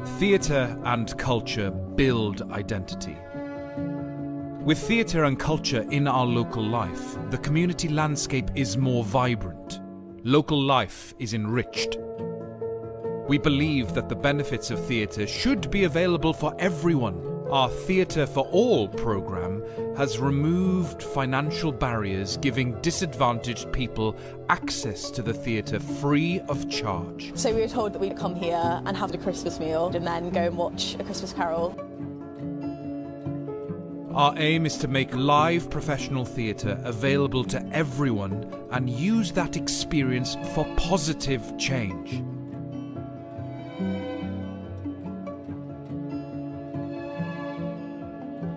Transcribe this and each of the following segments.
Theatre and culture build identity. With theatre and culture in our local life, the community landscape is more vibrant. Local life is enriched. We believe that the benefits of theatre should be available for everyone. Our Theatre for All programme has removed financial barriers, giving disadvantaged people access to the theatre free of charge. So we were told that we'd come here and have a Christmas meal and then go and watch A Christmas Carol. Our aim is to make live professional theatre available to everyone and use that experience for positive change.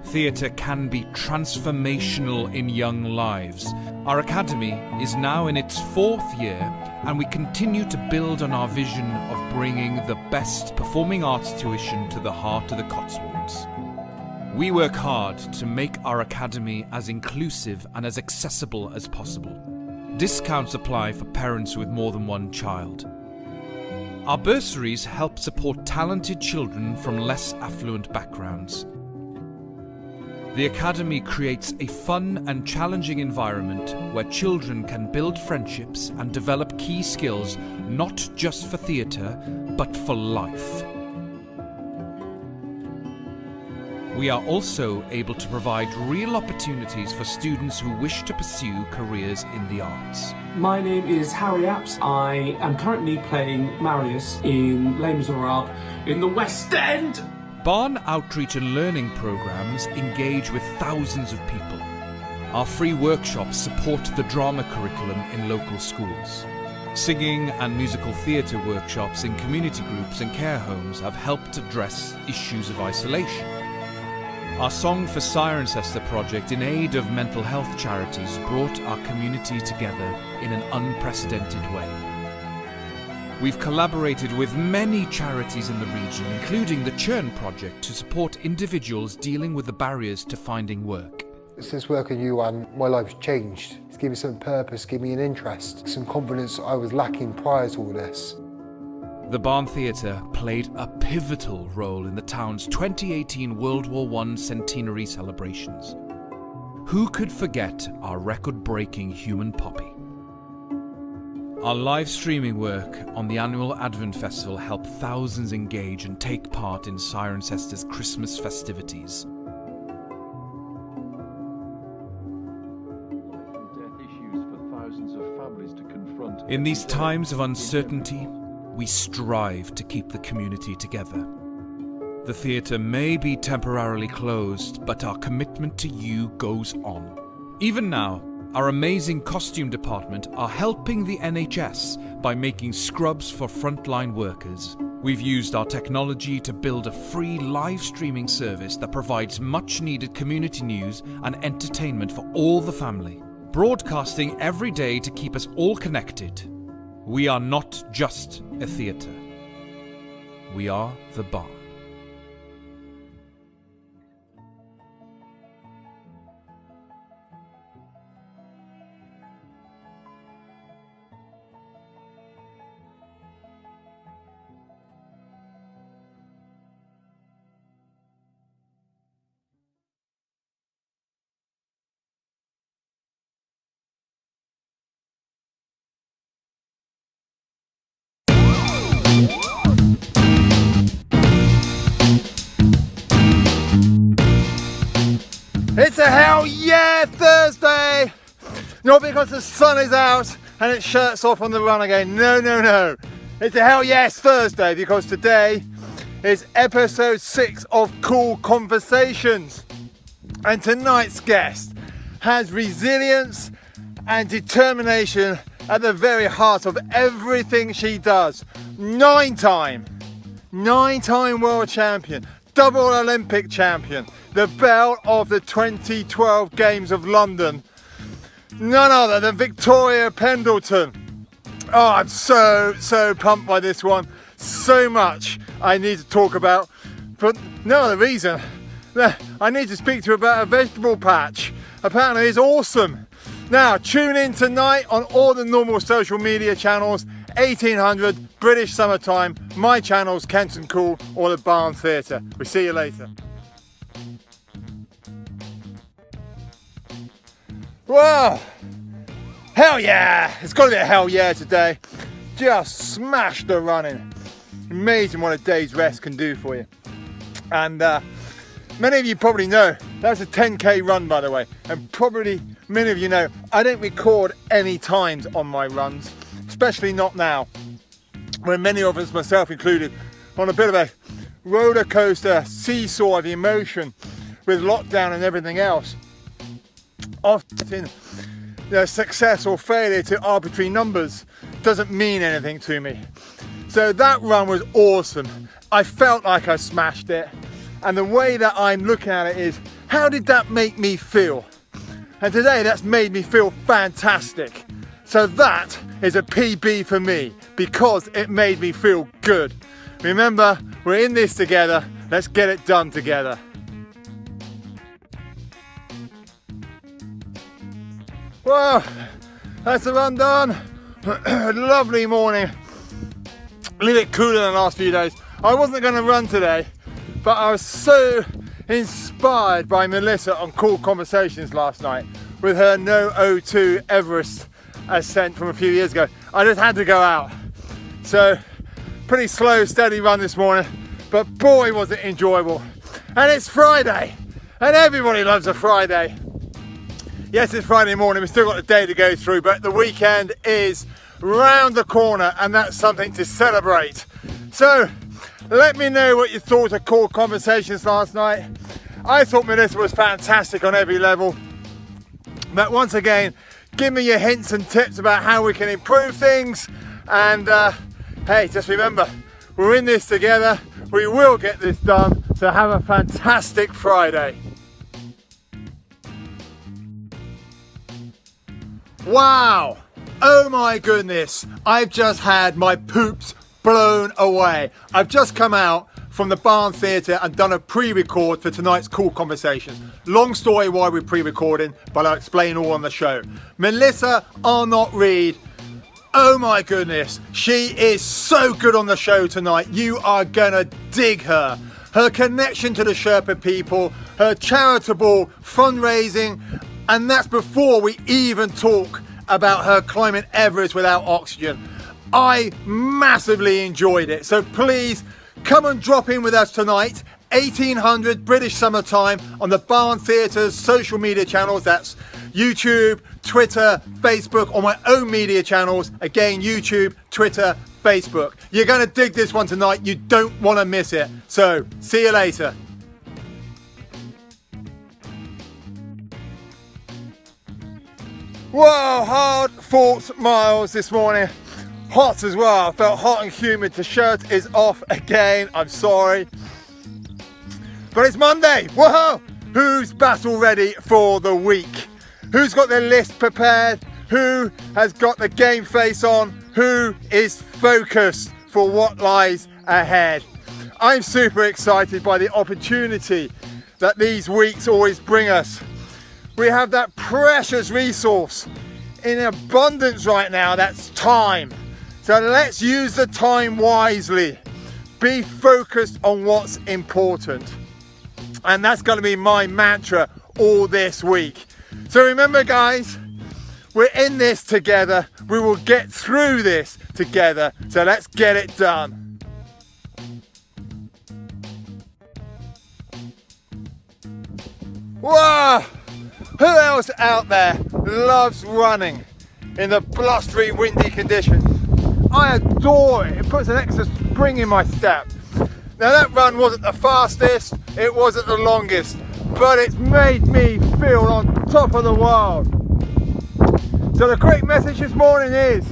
Theatre can be transformational in young lives. Our academy is now in its 4th year, and we continue to build on our vision of bringing the best performing arts tuition to the heart of the Cotswolds. We work hard to make our academy as inclusive and as accessible as possible. Discounts apply for parents with more than one child. Our bursaries help support talented children from less affluent backgrounds. The Academy creates a fun and challenging environment where children can build friendships and develop key skills not just for theatre, but for life. We are also able to provide real opportunities for students who wish to pursue careers in the arts. My name is Harry Apps. I am currently playing Marius in Les Miserables in the West End. Barn outreach and learning programs engage with thousands of people. Our free workshops support the drama curriculum in local schools. Singing and musical theatre workshops in community groups and care homes have helped address issues of isolation. Our Song for Cirencester project in aid of mental health charities brought our community together in an unprecedented way. We've collaborated with many charities in the region, including the Churn Project, to support individuals dealing with the barriers to finding work. Since working U1, my life's changed. It's given me some purpose, given me an interest, some confidence I was lacking prior to all this. The Barn Theatre played a pivotal role in the town's 2018 World War I centenary celebrations. Who could forget our record-breaking Human Poppy? Our live streaming work on the annual Advent Festival helped thousands engage and take part in Cirencester's Christmas festivities. In these times of uncertainty, we strive to keep the community together. The theatre may be temporarily closed, but our commitment to you goes on. Even now, our amazing costume department are helping the NHS by making scrubs for frontline workers. We've used our technology to build a free live streaming service that provides much needed community news and entertainment for all the family. Broadcasting every day to keep us all connected. We are not just a theatre. We are the Barn. It's a hell yeah Thursday! Not because the sun is out and it shirts off on the run again. No, no, no. It's a hell yes Thursday because today is episode 6 of Cool Conversations. And tonight's guest has resilience and determination at the very heart of everything she does. 9-time world champion, double Olympic champion, the belle of the 2012 Games of London, none other than Victoria Pendleton. Oh, I'm so pumped by this one. So much I need to talk about, but no other reason. I need to speak to her about a vegetable patch. Apparently it's awesome. Now, tune in tonight on all the normal social media channels, 1800 British summertime. My channel's Kenton Cool or the Barn Theatre. We'll see you later. Wow! Hell yeah! It's got to be a hell yeah today. Just smashed the running. Amazing what a day's rest can do for you. And many of you probably know that's a 10k run, by the way, and probably many of you know I don't record any times on my runs, especially not now, when many of us, myself included, on a bit of a roller coaster seesaw of emotion with lockdown and everything else. Often, success or failure to arbitrary numbers doesn't mean anything to me. So that run was awesome. I felt like I smashed it. And the way that I'm looking at it is, how did that make me feel? And today that's made me feel fantastic. So that is a PB for me because it made me feel good. Remember, we're in this together. Let's get it done together. Well, that's the run done. Lovely morning. A little bit cooler than the last few days. I wasn't going to run today, but I was so inspired by Melissa on Cool Conversations last night with her No O2 Everest ascent from a few years ago. I just had to go out. So, pretty slow, steady run this morning, but boy was it enjoyable. And it's Friday, and everybody loves a Friday. Yes, it's Friday morning, we've still got a day to go through, but the weekend is round the corner and that's something to celebrate. So, let me know what you thought of Cool Conversations last night. I thought Melissa was fantastic on every level. But once again, give me your hints and tips about how we can improve things. And hey, just remember, we're in this together. We will get this done. So have a fantastic Friday. Wow! Oh my goodness, I've just had my poops blown away. I've just come out from the Barn Theatre and done a pre-record for tonight's Cool Conversations. Long story why we're pre-recording, but I'll explain all on the show. Melissa Arnott-Reid, oh my goodness, she is so good on the show tonight. You are gonna dig her. Her connection to the Sherpa people, her charitable fundraising, and that's before we even talk about her climbing Everest without oxygen. I massively enjoyed it. So please come and drop in with us tonight, 1800 British summertime on the Barn Theatre's social media channels. That's YouTube, Twitter, Facebook, or my own media channels. Again, YouTube, Twitter, Facebook. You're going to dig this one tonight. You don't want to miss it. So see you later. Whoa, hard fought miles this morning. Hot as well. I felt hot and humid. The shirt is off again. I'm sorry. But it's Monday. Whoa! Who's battle ready for the week? Who's got their list prepared? Who has got the game face on? Who is focused for what lies ahead? I'm super excited by the opportunity that these weeks always bring us. We have that precious resource in abundance right now. That's time. So let's use the time wisely. Be focused on what's important. And that's going to be my mantra all this week. So remember, guys, we're in this together. We will get through this together. So let's get it done. Whoa! Who else out there loves running in the blustery, windy conditions? I adore it. It puts an extra spring in my step. Now that run wasn't the fastest, it wasn't the longest, but it's made me feel on top of the world. So the quick message this morning is,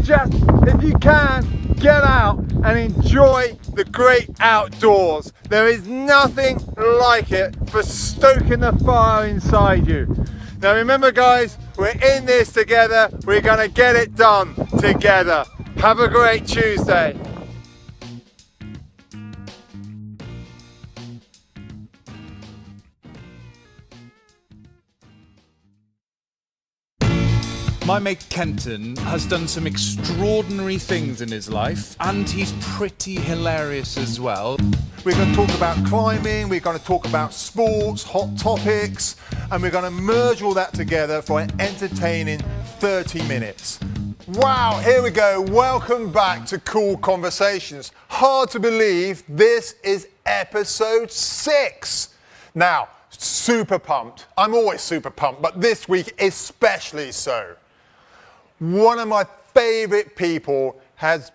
just if you can, get out and enjoy the great outdoors. There is nothing like it for stoking the fire inside you. Now remember, guys, we're in this together. We're gonna get it done together. Have a great Tuesday. My mate Kenton has done some extraordinary things in his life, and he's pretty hilarious as well. We're going to talk about climbing, we're going to talk about sports, hot topics, and we're going to merge all that together for an entertaining 30 minutes. Wow, here we go. Welcome back to Cool Conversations. Hard to believe this is episode 6. Now, super pumped. I'm always super pumped, but this week especially so. One of my favourite people has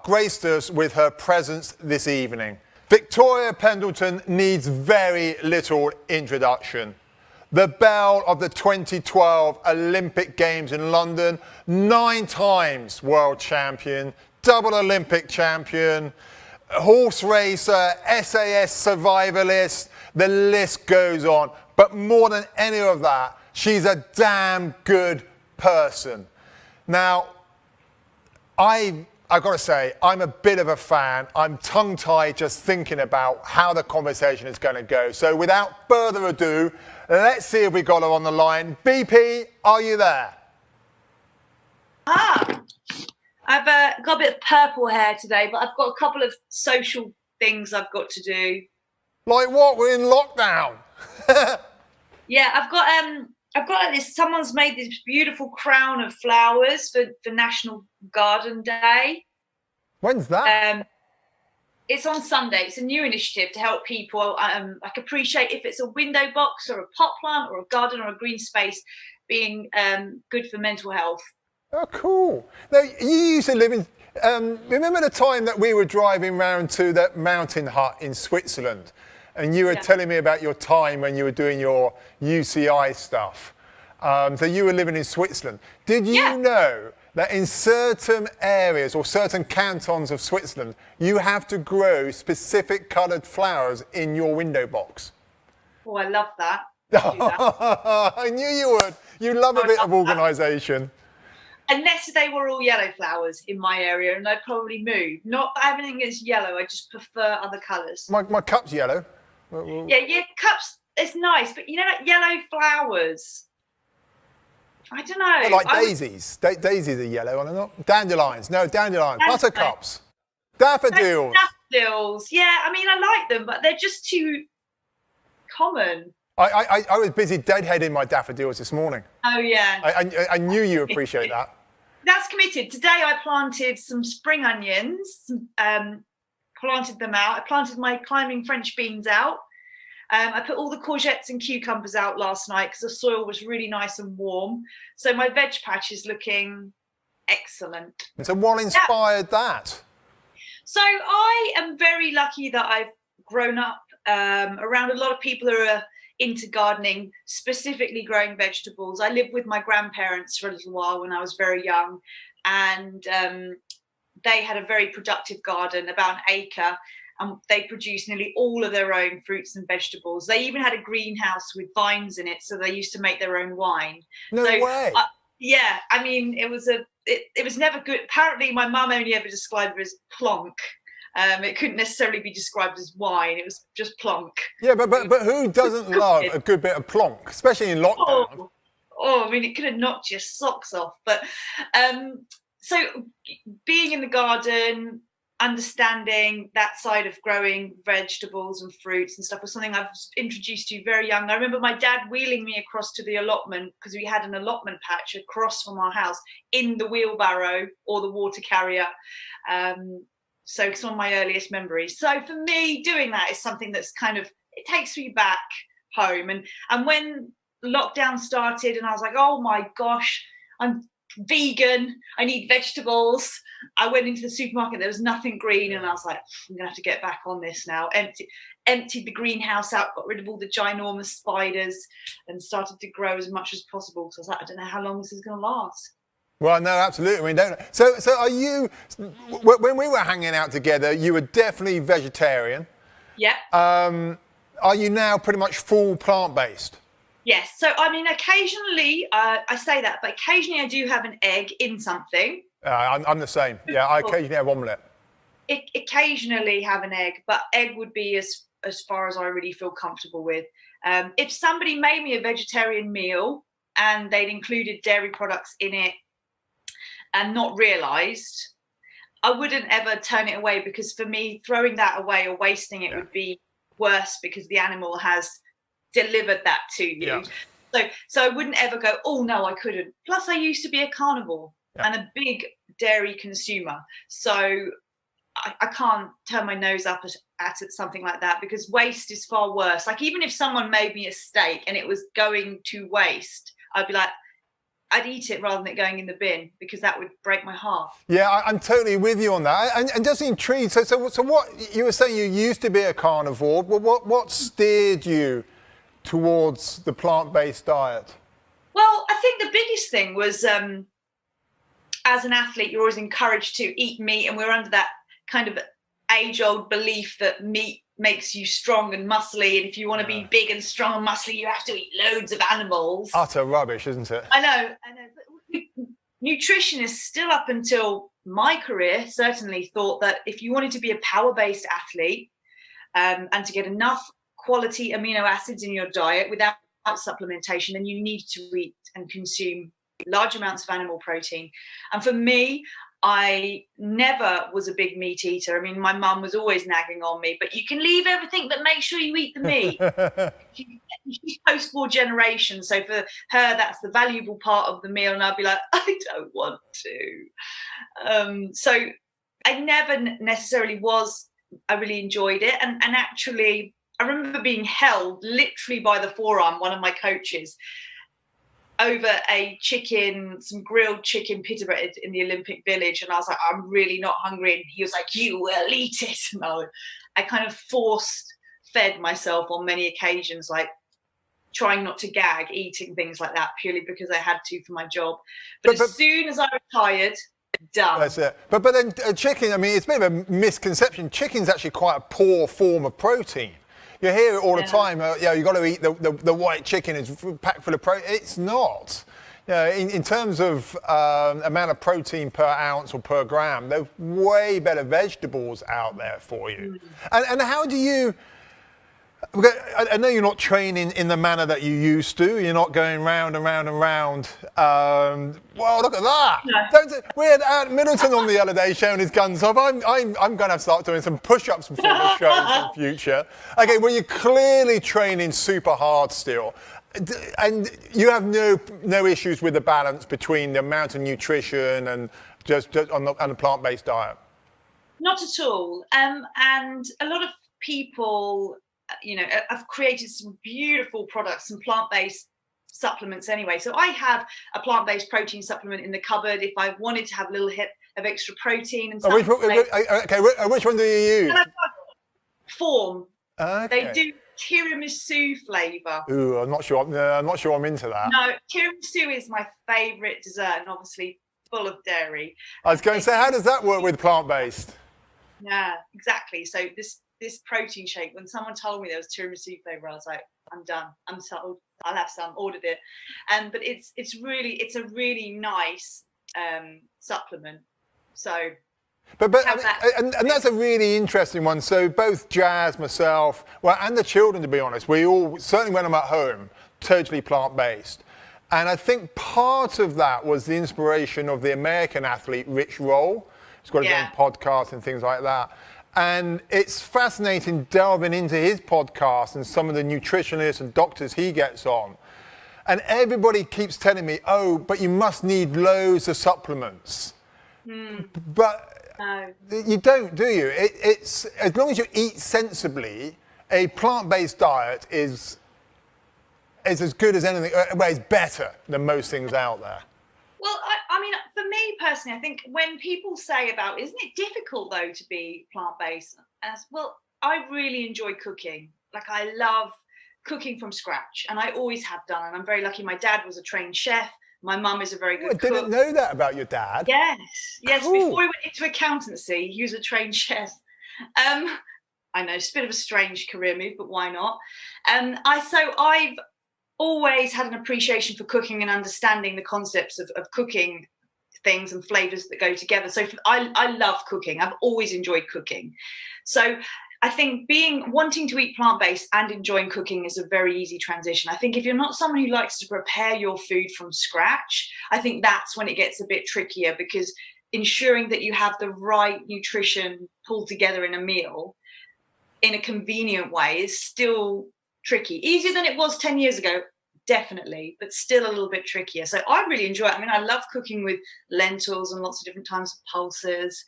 graced us with her presence this evening. Victoria Pendleton needs very little introduction. The belle of the 2012 Olympic Games in London, 9 times world champion, double Olympic champion, horse racer, SAS survivalist, the list goes on. But more than any of that, she's a damn good person. Now, I've got to say, I'm a bit of a fan. I'm tongue-tied just thinking about how the conversation is going to go. So without further ado, let's see if we got her on the line. BP, are you there? I've got a bit of purple hair today, but I've got a couple of social things I've got to do. Like what? We're in lockdown. Yeah, I've got like this. Someone's made this beautiful crown of flowers for National Garden Day. When's that? It's on Sunday. It's a new initiative to help people like appreciate if it's a window box or a pot plant or a garden or a green space being good for mental health. Oh, cool. Now, you used to live in... remember the time that we were driving round to that mountain hut in Switzerland? And you were telling me about your time when you were doing your UCI stuff. So you were living in Switzerland. Did you know that in certain areas or certain cantons of Switzerland, you have to grow specific coloured flowers in your window box? Oh, I love that. I knew you would. You love a bit of organisation. Unless they were all yellow flowers in my area, and I'd probably move. Not everything against yellow, I just prefer other colours. My cup's yellow. Yeah, cups, it's nice, but you know, like yellow flowers, I don't know. Like daisies. Daisies are yellow, are they not? Dandelions. No, dandelions. Buttercups. Daffodils. Daffodils. Yeah, I mean, I like them, but they're just too common. I was busy deadheading my daffodils this morning. Oh, yeah. I knew you appreciate that. That's committed. Today I planted some spring onions, planted them out. I planted my climbing French beans out. I put all the courgettes and cucumbers out last night because the soil was really nice and warm. So my veg patch is looking excellent. So what inspired that? So I am very lucky that I've grown up around a lot of people who are into gardening, specifically growing vegetables. I lived with my grandparents for a little while when I was very young, and they had a very productive garden, about an acre, and they produced nearly all of their own fruits and vegetables. They even had a greenhouse with vines in it, so they used to make their own wine. No way. Yeah, I mean, it was never good. Apparently, my mum only ever described it as plonk. It couldn't necessarily be described as wine. It was just plonk. Yeah, but who doesn't love a good bit of plonk, especially in lockdown? Oh, I mean, it could have knocked your socks off. But so being in the garden, understanding that side of growing vegetables and fruits and stuff was something I was introduced to very young. I remember my dad wheeling me across to the allotment, because we had an allotment patch across from our house, in the wheelbarrow or the water carrier. So it's one of my earliest memories. So for me, doing that is something that's kind of, it takes me back home. And when lockdown started and I was like, oh my gosh, I'm vegan, I need vegetables. I went into the supermarket, there was nothing green, and I was like, I'm gonna have to get back on this now. Emptied the greenhouse out, got rid of all the ginormous spiders, and started to grow as much as possible. So I was like, I don't know how long this is gonna last. Well, no, absolutely. I mean, don't. So are you? When we were hanging out together, you were definitely vegetarian. Yeah. Are you now pretty much full plant-based? Yes. So I mean, occasionally I say that, but occasionally I do have an egg in something. I'm the same. Yeah, I occasionally have omelette. Occasionally have an egg, but egg would be as far as I really feel comfortable with. If somebody made me a vegetarian meal and they'd included dairy products in it and not realised, I wouldn't ever turn it away, because for me, throwing that away or wasting it would be worse, because the animal has delivered that to you. So I wouldn't ever go, oh no, I couldn't. Plus I used to be a carnivore and a big dairy consumer. So I can't turn my nose up at something like that, because waste is far worse. Like, even if someone made me a steak and it was going to waste, I'd be like, I'd eat it rather than it going in the bin, because that would break my heart. Yeah, I'm totally with you on that. And just intrigued, so what you were saying, you used to be a carnivore. What steered you towards the plant-based diet? Well, I think the biggest thing was, as an athlete, you're always encouraged to eat meat, and we're under that kind of age-old belief that meat makes you strong and muscly, and if you want to be big and strong and muscly, you have to eat loads of animals. Utter rubbish, isn't it? I know. But nutritionists, still up until my career, certainly thought that if you wanted to be a power-based athlete, and to get enough quality amino acids in your diet without supplementation, then you need to eat and consume large amounts of animal protein. And for me, I never was a big meat eater. I mean, my mum was always nagging on me, but you can leave everything, but make sure you eat the meat. She's post-war generation, so for her, that's the valuable part of the meal, and I'd be like, I don't want to. So I never necessarily was, I really enjoyed it. And actually, I remember being held literally by the forearm, one of my coaches, over some grilled chicken pita bread in the Olympic Village, and I was like, I'm really not hungry, and he was like, you will eat it. And I kind of force-fed myself on many occasions, like trying not to gag, eating things like that, purely because I had to for my job. But as soon as I retired, done. That's it. But then chicken, I mean, it's a bit of a misconception. Chicken's actually quite a poor form of protein. You hear it all the time. You've got to eat the white chicken. It's packed full of protein. It's not. In terms of amount of protein per ounce or per gram, there's way better vegetables out there for you. And how do you? I know you're not training in the manner that you used to. You're not going round and round and round. Well, look at that. No. We had Middleton on the other day showing his guns off. I'm going to start doing some push-ups before the shows in the future. Okay, well, you're clearly training super hard still. And you have no issues with the balance between the amount of nutrition and just on the plant-based diet? Not at all. And a lot of people, I've created some beautiful products, some plant-based supplements anyway. So I have a plant-based protein supplement in the cupboard if I wanted to have a little hit of extra protein and stuff. Which one do you use? Form. Okay. They do tiramisu flavour. Ooh, I'm not sure I'm into that. No, tiramisu is my favourite dessert, and obviously full of dairy. I was going to say, how does that work with plant-based? Yeah, exactly. So this protein shake, when someone told me there was tiramisu flavour, I was like, I'm done. I'm sold. I'll have some. Ordered it. But it's a really nice supplement. So. But and that's a really interesting one. So both Jazz, myself, and the children, to be honest, we all, certainly when I'm at home, totally plant-based. And I think part of that was the inspiration of the American athlete, Rich Roll. He's got his own podcast and things like that. And it's fascinating delving into his podcast and some of the nutritionists and doctors he gets on. And everybody keeps telling me, oh, but you must need loads of supplements. But you don't, do you? It's as long as you eat sensibly, a plant-based diet is as good as anything. Well, it's better than most things out there. Well, I mean, for me personally, I think when people say about, isn't it difficult though to be plant-based? Well, I really enjoy cooking. Like, I love cooking from scratch, and I always have done. And I'm very lucky. My dad was a trained chef. My mum is a very good cook. I didn't know that about your dad. Yes. Cool. Before he went into accountancy, he was a trained chef. I know it's a bit of a strange career move, but why not? I've always had an appreciation for cooking and understanding the concepts of cooking things and flavors that go together. So I love cooking. I've always enjoyed cooking. So I think wanting to eat plant-based and enjoying cooking is a very easy transition. I think if you're not someone who likes to prepare your food from scratch, I think that's when it gets a bit trickier, because ensuring that you have the right nutrition pulled together in a meal in a convenient way is still tricky. Easier than it was 10 years ago, definitely, but still a little bit trickier. So I really enjoy it. I mean, I love cooking with lentils and lots of different types of pulses.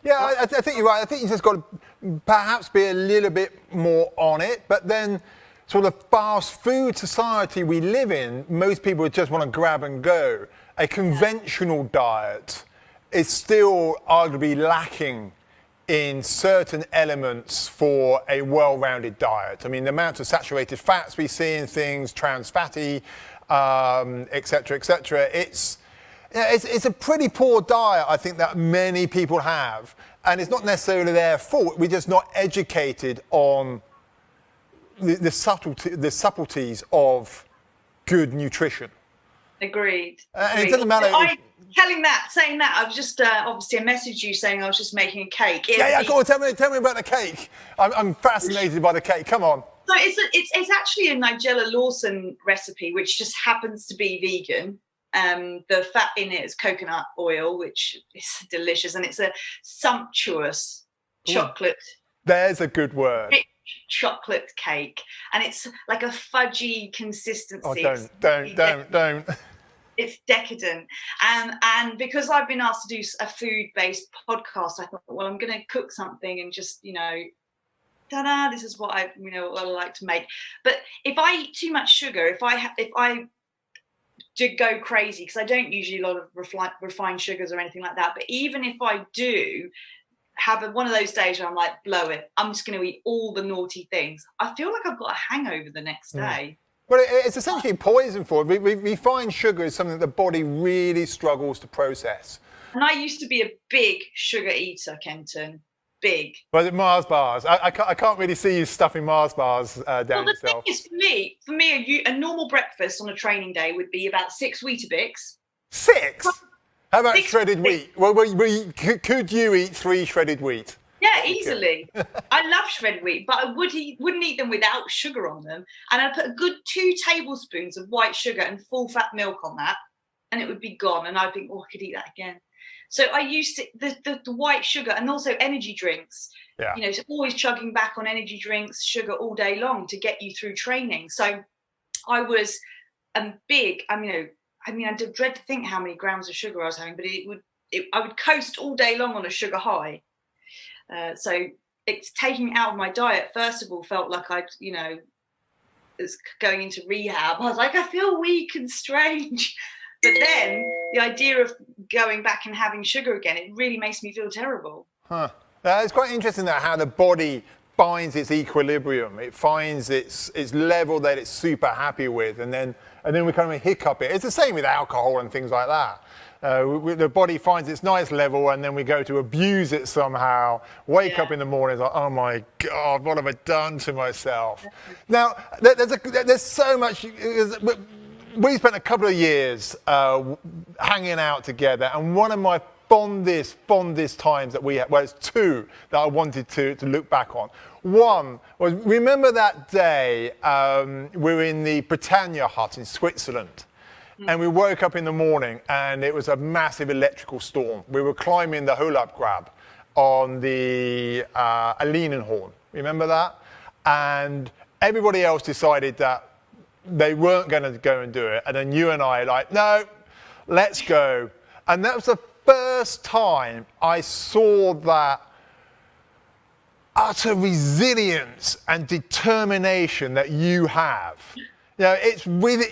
Yeah, I think you're right. I think you just got to perhaps be a little bit more on it. But then, sort of fast food society we live in, most people just want to grab and go. A conventional diet is still arguably lacking in certain elements for a well-rounded diet. I mean, the amount of saturated fats we see in things, trans fatty, et cetera, it's a pretty poor diet, I think, that many people have. And it's not necessarily their fault. We're just not educated on the subtleties of good nutrition. Agreed. And it doesn't matter. Saying that, I was just obviously I messaged you saying I was just making a cake. Go on, tell me about the cake. I'm fascinated by the cake. Come on. So it's actually a Nigella Lawson recipe, which just happens to be vegan. The fat in it is coconut oil, which is delicious, and it's a sumptuous chocolate. There's a good word. Rich chocolate cake, and it's like a fudgy consistency. Oh, don't. It's decadent, and because I've been asked to do a food-based podcast, I thought, well, I'm going to cook something and just, ta-da! This is what I like to make. But if I eat too much sugar, if I do go crazy, because I don't usually a lot of refined sugars or anything like that, but even if I do have one of those days where I'm like, blow it, I'm just going to eat all the naughty things, I feel like I've got a hangover the next day. Well, it's essentially poison for it. Refined sugar is something the body really struggles to process. And I used to be a big sugar eater, Kenton. Big. But Mars bars, I can't really see you stuffing Mars bars down yourself. Well, the thing is, for me, a normal breakfast on a training day would be about 6 Weetabix. 6? How about 6 shredded wheat? Well, could you eat 3 shredded wheat? Yeah, easily. I love shredded wheat, but I wouldn't eat them without sugar on them. And I'd put a good 2 tablespoons of white sugar and full fat milk on that, and it would be gone. And I'd think, I could eat that again. So I used to, the white sugar, and also energy drinks. Yeah. So always chugging back on energy drinks, sugar all day long to get you through training. So I was big. I dread to think how many grams of sugar I was having, but I would coast all day long on a sugar high. So it's taking it out of my diet. First of all, felt like was going into rehab. I was like, I feel weak and strange. But then the idea of going back and having sugar again, it really makes me feel terrible. Huh. It's quite interesting that how the body finds its equilibrium. It finds its level that it's super happy with, and then we kind of hiccup it. It's the same with alcohol and things like that. The body finds its nice level, and then we go to abuse it somehow. Wake up in the morning, it's like, oh my God, what have I done to myself? Now, there's so much. We spent a couple of years hanging out together, and one of my fondest times that we had, well, it's 2 that I wanted to look back on. One was, remember that day we were in the Britannia hut in Switzerland, and we woke up in the morning and it was a massive electrical storm. We were climbing the Holab Grab on the Alinenhorn. Remember that? And everybody else decided that they weren't going to go and do it. And then you and I like, no, let's go. And that was the first time I saw that utter resilience and determination that you have. It's really,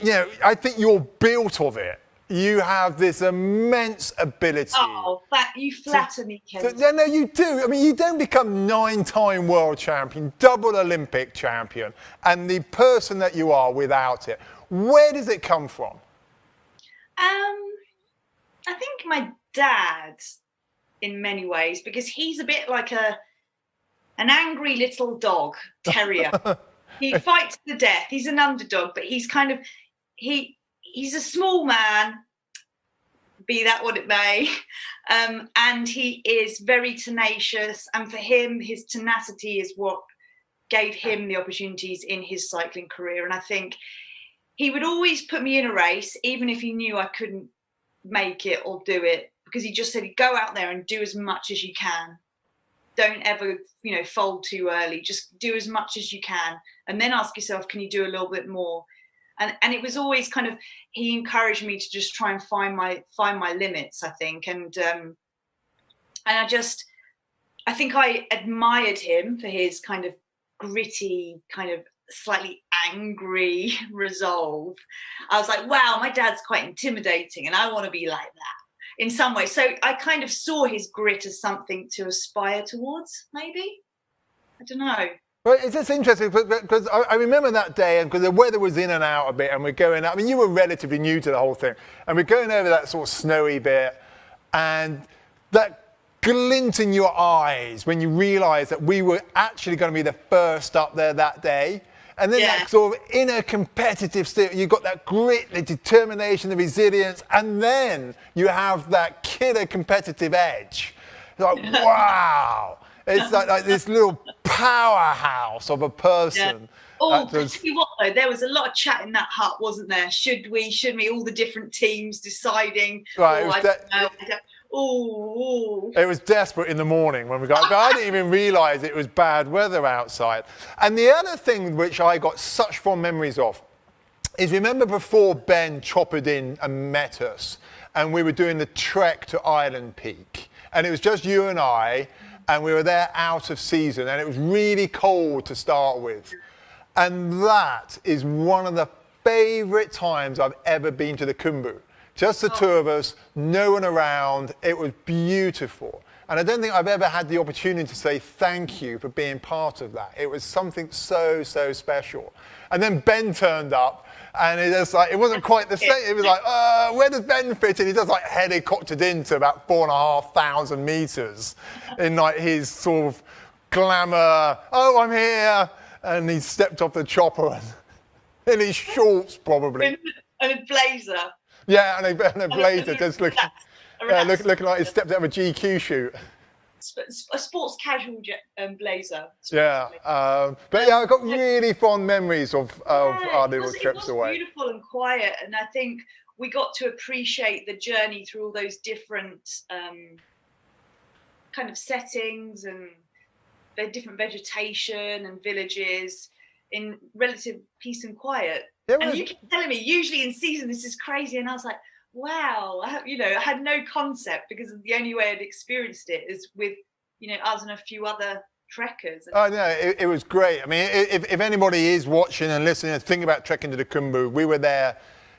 I think you're built of it. You have this immense ability. Oh, you flatter me, Ken. No, you do. I mean, you don't become 9-time world champion, double Olympic champion, and the person that you are without it. Where does it come from? I think my dad, in many ways, because he's a bit like an angry little dog terrier. He fights to the death. He's an underdog, but he's kind of he's a small man, be that what it may. And he is very tenacious, and for him, his tenacity is what gave him the opportunities in his cycling career. And I think he would always put me in a race, even if he knew I couldn't make it or do it, because he just said, go out there and do as much as you can. Don't ever, fold too early. Just do as much as you can, and then ask yourself, can you do a little bit more? And it was always kind of, he encouraged me to just try and find my limits, I think. And I think I admired him for his kind of gritty, kind of slightly angry resolve. I was like, wow, my dad's quite intimidating, and I want to be like that in some way. So I kind of saw his grit as something to aspire towards, maybe. I don't know. Well, it's just interesting because I remember that day, and because the weather was in and out a bit, and we're going out. I mean, you were relatively new to the whole thing, and we're going over that sort of snowy bit, and that glint in your eyes when you realise that we were actually going to be the first up there that day. And then that sort of inner competitive state, you've got that grit, the determination, the resilience, and then you have that killer competitive edge. Like, wow. It's like this little powerhouse of a person. Yeah. Oh, tell you what though, there was a lot of chat in that hut, wasn't there? Should we, all the different teams deciding. Right, it was desperate in the morning when we got, I didn't even realise it was bad weather outside. And the other thing which I got such fond memories of is, remember before Ben choppered in and met us, and we were doing the trek to Island Peak, and it was just you and I, and we were there out of season, and it was really cold to start with. And that is one of the favourite times I've ever been to the Khumbu. Just the two of us, no one around. It was beautiful. And I don't think I've ever had the opportunity to say thank you for being part of that. It was something so, so special. And then Ben turned up, and it wasn't quite the same. It was like, where does Ben fit in? He just like helicoptered into about 4,500 meters in like his sort of glamour. Oh, I'm here. And he stepped off the chopper and in his shorts, probably. And a blazer. Yeah, and a blazer, just looking like he stepped out of a GQ shoot. A sports casual blazer. Yeah, but yeah, I got really fond memories of our little trips away. It was beautiful and quiet, and I think we got to appreciate the journey through all those different kind of settings and the different vegetation and villages in relative peace and quiet. And you keep telling me, usually in season, this is crazy. And I was like, wow, I had no concept, because the only way I'd experienced it is with, us and a few other trekkers. Oh, no, it was great. I mean, if anybody is watching and listening and thinking about trekking to the Khumbu, we were there,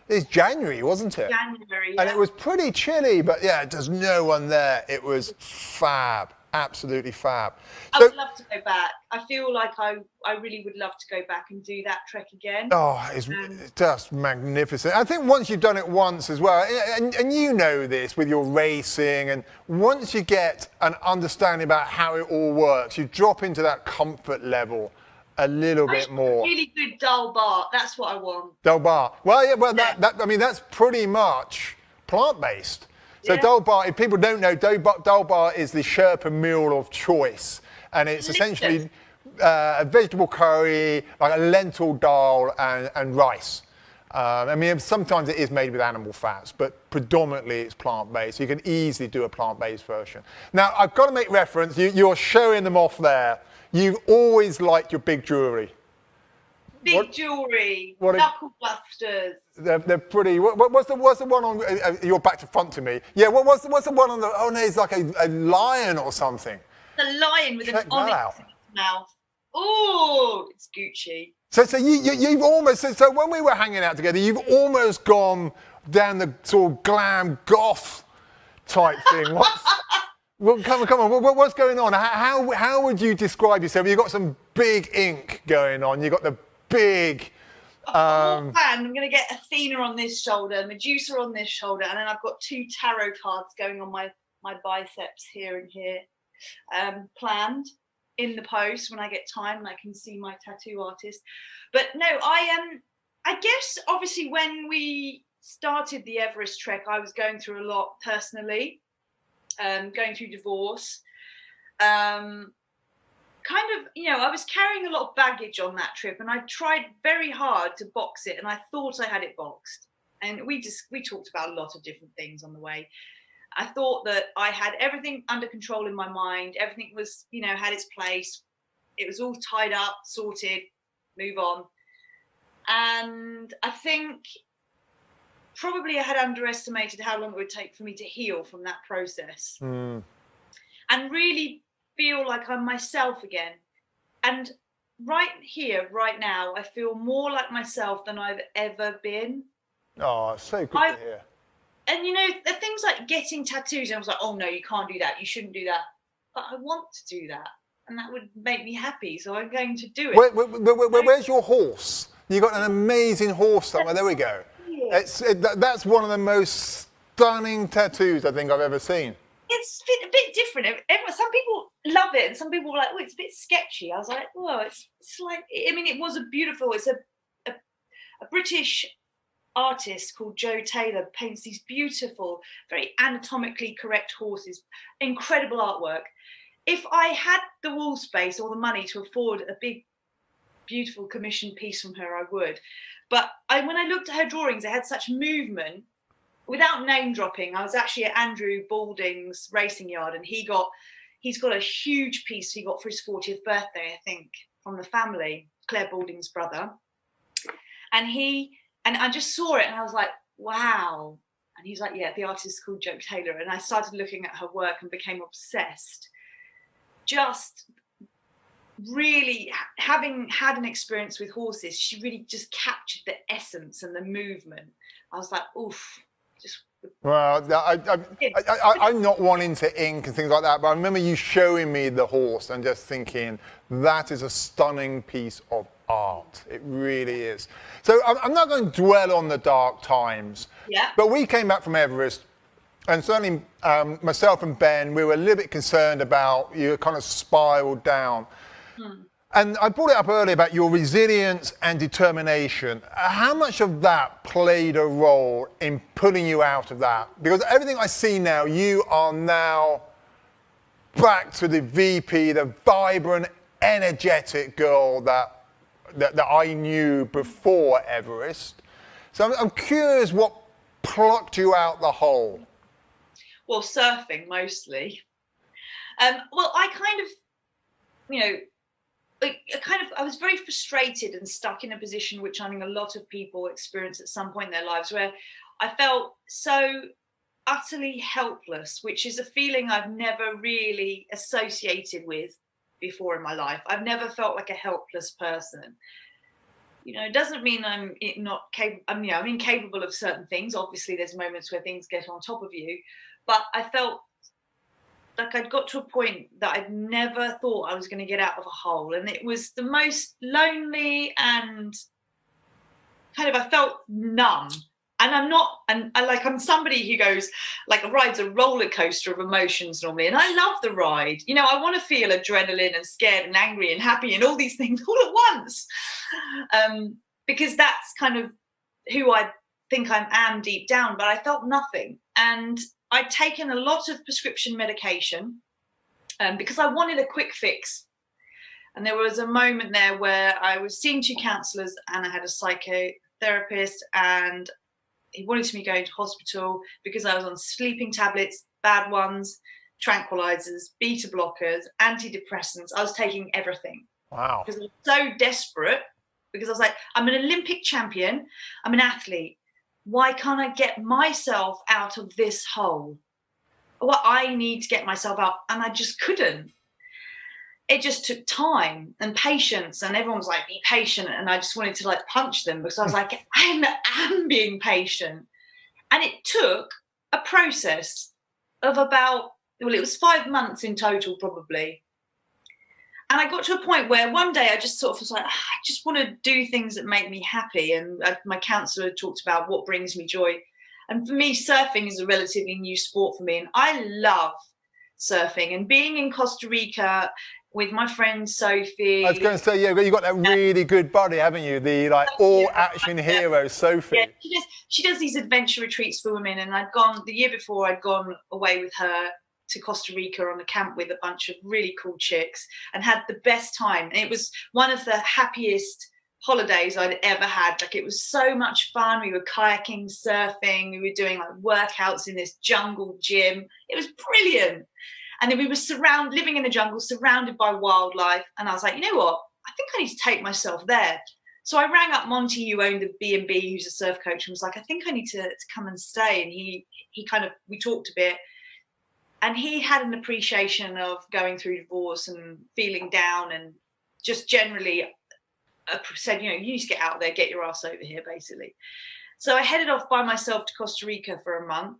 it's January, wasn't it? January, yeah. And it was pretty chilly, but yeah, there's no one there. It was fab. Absolutely fab. I would love to go back. I feel like I really would love to go back and do that trek again. Oh, it's just magnificent. I think once you've done it once as well, and you know this with your racing, and once you get an understanding about how it all works, you drop into that comfort level a little bit more. Really good dull bar. That's what I want. Dull bar. Well, yeah. Well, that I mean, that's pretty much plant-based. So Dal Bar, if people don't know, Dal Bar is the Sherpa meal of choice, and it's essentially a vegetable curry, like a lentil dal and rice. I mean, sometimes it is made with animal fats, but predominantly it's plant-based. So you can easily do a plant-based version. Now, I've got to make reference. You're showing them off there. You've always liked your big jewellery. Jewellery, knuckle blusters. They're pretty. What's the one on? You're back to front to me. Yeah. What's the one on the? Oh no, it's like a lion or something. The lion with an onyx in its mouth. Oh, it's Gucci. So you've almost. So when we were hanging out together, you've almost gone down the sort of glam goth type thing. Well, come on. What's going on? How would you describe yourself? You've got some big ink going on. You've got the big. I'm going to get Athena on this shoulder, Medusa on this shoulder, and then I've got 2 tarot cards going on my biceps here and here, planned in the post when I get time and I can see my tattoo artist. But no, I guess obviously when we started the Everest trek, I was going through a lot personally, going through divorce. Kind of, I was carrying a lot of baggage on that trip, and I tried very hard to box it, and I thought I had it boxed. And we talked about a lot of different things on the way. I thought that I had everything under control in my mind. Everything was, had its place. It was all tied up, sorted, move on. And I think probably I had underestimated how long it would take for me to heal from that process. And really feel like I'm myself again. And right here, right now, I feel more like myself than I've ever been. Oh, so good to hear. And the things like getting tattoos, and I was like, oh no, you can't do that. You shouldn't do that. But I want to do that. And that would make me happy. So I'm going to do it. Where's your horse? You got an amazing horse somewhere. There we go. Yeah. That's one of the most stunning tattoos I think I've ever seen. It's a bit different. Some people love it, and some people were like, "Oh, it's a bit sketchy." I was like, "Well, it's like." I mean, it was It's a British artist called Joe Taylor paints these beautiful, very anatomically correct horses. Incredible artwork. If I had the wall space or the money to afford a big, beautiful commissioned piece from her, I would. But when I looked at her drawings, they had such movement. Without name dropping, I was actually at Andrew Balding's racing yard, and he's got a huge piece he got for his 40th birthday, I think, from the family, Claire Balding's brother. And I just saw it, and I was like, wow. And he's like, yeah, the artist is called Joe Taylor. And I started looking at her work and became obsessed. Just really, having had an experience with horses, she really just captured the essence and the movement. I was like, oof. Well, I'm not one into ink and things like that, but I remember you showing me the horse and just thinking, that is a stunning piece of art. It really is. So I'm not going to dwell on the dark times, but we came back from Everest, and certainly myself and Ben, we were a little bit concerned about you kind of spiraled down. And I brought it up earlier about your resilience and determination. How much of that played a role in pulling you out of that? Because everything I see now, you are now back to the VP, the vibrant, energetic girl that I knew before Everest. So I'm curious what plucked you out the hole. Well, surfing mostly. Well, I kind of, I was very frustrated and stuck in a position which I think a lot of people experience at some point in their lives, where I felt so utterly helpless, which is a feeling I've never really associated with before in my life. I've never felt like a helpless person. It doesn't mean I'm not capable. I'm incapable of certain things. Obviously, there's moments where things get on top of you, but I felt like I'd got to a point that I'd never thought I was going to get out of a hole. And it was the most lonely and kind of, I felt numb. And I'm somebody who goes, like, rides a roller coaster of emotions normally. And I love the ride. I want to feel adrenaline and scared and angry and happy and all these things all at once. Because that's kind of who I think I am deep down, but I felt nothing. And I'd taken a lot of prescription medication because I wanted a quick fix. And there was a moment there where I was seeing 2 counsellors and I had a psychotherapist, and he wanted me going to hospital because I was on sleeping tablets, bad ones, tranquilizers, beta blockers, antidepressants. I was taking everything. Wow. Because I was so desperate, because I was like, I'm an Olympic champion. I'm an athlete. Why can't I get myself out of this hole? Well, I need to get myself out, and I just couldn't. It just took time and patience, and everyone was like, be patient, and I just wanted to punch them, because I was like, I am being patient. And it took a process of it was 5 months in total probably. And I got to a point where one day I just sort of was like, I just want to do things that make me happy. And my counsellor talked about what brings me joy. And for me, surfing is a relatively new sport for me. And I love surfing, and being in Costa Rica with my friend Sophie. I was going to say, yeah, you got that really good buddy, haven't you? The like all action hero, Sophie. Yeah, she does these adventure retreats for women, and the year before I'd gone away with her to Costa Rica on a camp with a bunch of really cool chicks and had the best time. And it was one of the happiest holidays I'd ever had. Like, it was so much fun. We were kayaking, surfing, we were doing like workouts in this jungle gym. It was brilliant. And then we were living in the jungle, surrounded by wildlife. And I was like, you know what? I think I need to take myself there. So I rang up Monty, who owned the B&B, who's a surf coach, and was like, I think I need to come and stay. And we talked a bit. And he had an appreciation of going through divorce and feeling down, and just generally said, you need to get out there, get your ass over here, basically. So I headed off by myself to Costa Rica for a month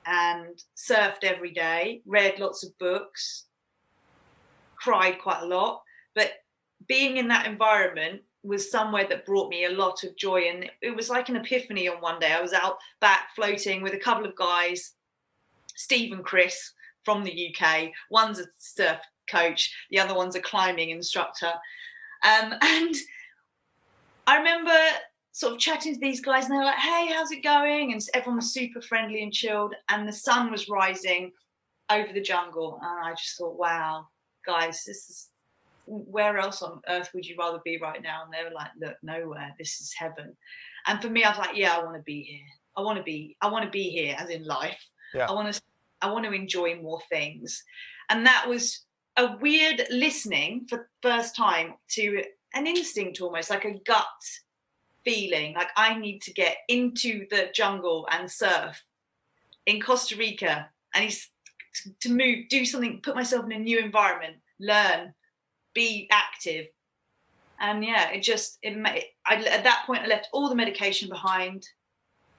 and surfed every day, read lots of books, cried quite a lot. But being in that environment was somewhere that brought me a lot of joy. And it was like an epiphany on one day. I was out back floating with a couple of guys, Steve and Chris from the UK. One's a surf coach, the other one's a climbing instructor. And I remember sort of chatting to these guys, and they were like, hey, how's it going? And everyone was super friendly and chilled, and the sun was rising over the jungle. And I just thought, wow, guys, where else on earth would you rather be right now? And they were like, look, nowhere, this is heaven. And for me, I was like, yeah, I want to be here. I want to be here, as in life. Yeah. I want to enjoy more things. And that was a weird listening for the first time to an instinct, almost like a gut feeling, like I need to get into the jungle and surf in Costa Rica, and to move, do something, put myself in a new environment, learn, be active. And yeah, at that point I left all the medication behind,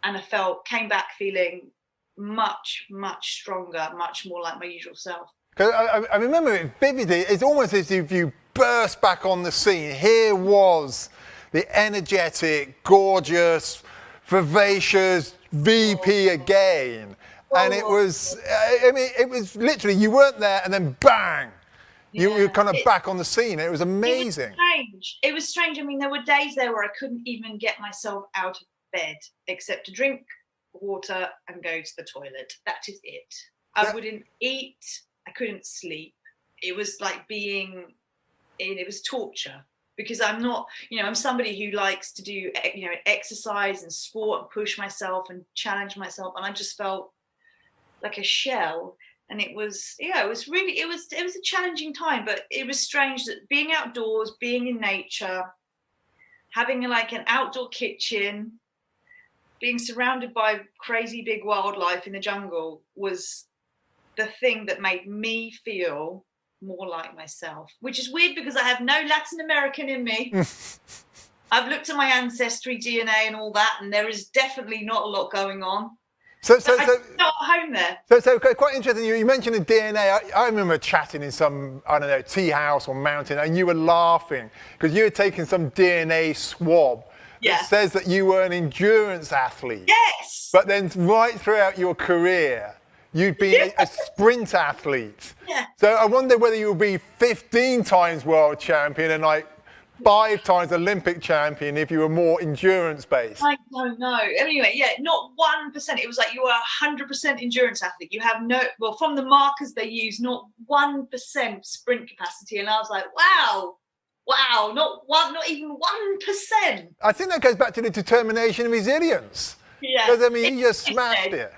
and I came back feeling much, much stronger, much more like my usual self. I remember it vividly. It's almost as if you burst back on the scene. Here was the energetic, gorgeous, vivacious VP again. And it was, it was literally, you weren't there and then bang, you were kind of back on the scene. It was amazing. It was strange. I mean, there were days there where I couldn't even get myself out of bed except to drink water and go to the toilet. That is it. I wouldn't eat. I couldn't sleep. It was like it was torture, because I'm not, I'm somebody who likes to do, exercise and sport and push myself and challenge myself. And I just felt like a shell. And it was a challenging time, but it was strange that being outdoors, being in nature, having like an outdoor kitchen, being surrounded by crazy big wildlife in the jungle was the thing that made me feel more like myself, which is weird because I have no Latin American in me. I've looked at my ancestry DNA and all that, and there is definitely not a lot going on. So I'm not at home there. So quite interesting. You mentioned the DNA. I remember chatting in some, I don't know, tea house or mountain, and you were laughing because you had taken some DNA swab that says that you were an endurance athlete. Yes. But then right throughout your career, you'd been a sprint athlete. Yeah. So I wonder whether you'll be 15 times world champion and like 5 times Olympic champion if you were more endurance based. I don't know. Anyway, not 1%. It was like you were 100% endurance athlete. You have from the markers they use, not 1% sprint capacity. And I was like, wow, not even 1%. I think that goes back to the determination and resilience. Yeah. Because I mean, you just smashed it.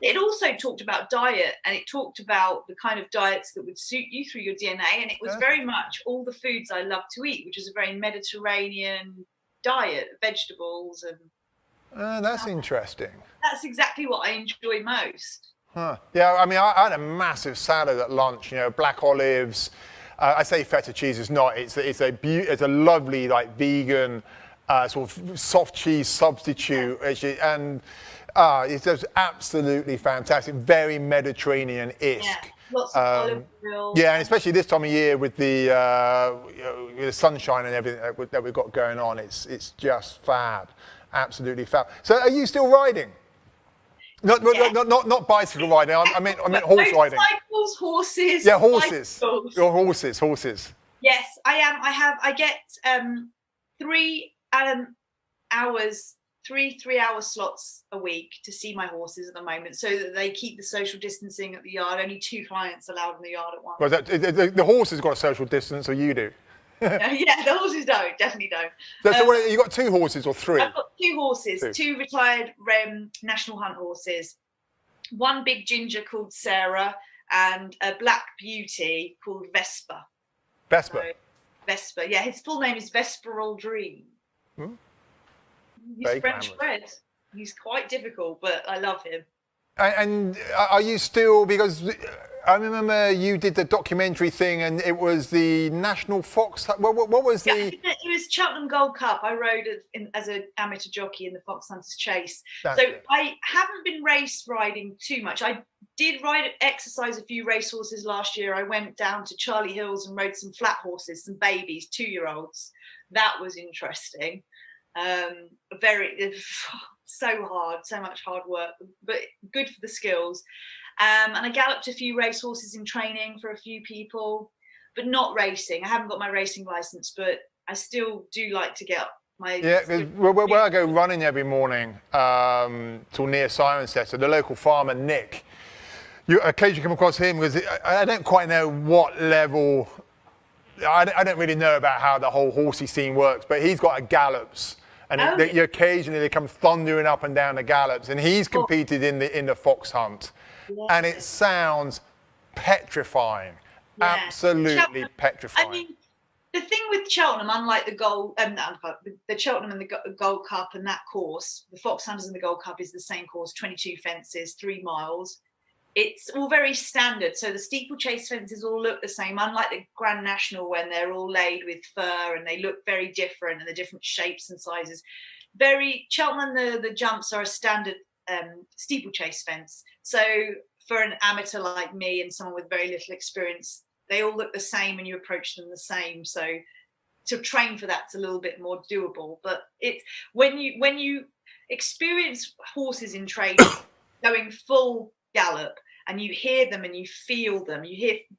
It also talked about diet, and it talked about the kind of diets that would suit you through your DNA. And it was very much all the foods I love to eat, which is a very Mediterranean diet, vegetables and. That's interesting. That's exactly what I enjoy most. Huh. Yeah, I mean, I had a massive salad at lunch. Black olives. I say feta cheese is not. It's a lovely like vegan sort of soft cheese substitute, and. It's just absolutely fantastic, very Mediterranean-esque. Yeah, lots of olive oil. Yeah, and especially this time of year with the sunshine and everything that we've got going on, it's just fab, absolutely fab. So, are you still riding? Not bicycle riding. I meant horse riding. Motorcycles, horses. Yeah, horses. Bicycles. Your horses. Yes, I am. I get 3 hours, 3 slots a week to see my horses at the moment, so that they keep the social distancing at the yard. Only 2 clients allowed in the yard at once. Well, the horses got a social distance, or you do? Yeah, the horses don't. Definitely don't. So what, you got 2 horses or 3? I've got 2 horses, 2 retired National Hunt horses. One big ginger called Sarah, and a black beauty called Vesper. Vesper. So, Vesper. Yeah, his full name is Vesperal Dream. Hmm. He's French bred. He's quite difficult, but I love him. And are you still, because I remember you did the documentary thing, and it was the National Fox. What was the? Yeah, it was Cheltenham Gold Cup. I rode as an amateur jockey in the Fox Hunters Chase. I haven't been race riding too much. I did exercise a few racehorses last year. I went down to Charlie Hills and rode some flat horses, some babies, 2-year-olds. That was interesting. So hard, so much hard work, but good for the skills. And I galloped a few racehorses in training for a few people, but not racing. I haven't got my racing license, but I still do like to get my... Yeah, where I go running every morning till near Cirencester, the local farmer, Nick, you occasionally come across him, because I don't quite know what level... I don't really know about how the whole horsey scene works, but he's got a gallops. And occasionally they come thundering up and down the gallops, and he's competed in the fox hunt, and it sounds petrifying, absolutely petrifying. I mean, the thing with Cheltenham, unlike the Cheltenham and the Gold Cup and that course, the Fox Hunters and the Gold Cup is the same course, 22 fences, 3 miles. It's all very standard, so the steeplechase fences all look the same, unlike the Grand National when they're all laid with fur and they look very different, and the different shapes and sizes. Cheltenham, the jumps are a standard steeplechase fence. So for an amateur like me and someone with very little experience, they all look the same and you approach them the same. So to train for that's a little bit more doable. But it's when you experience horses in training going full gallop, and you hear them and you feel them,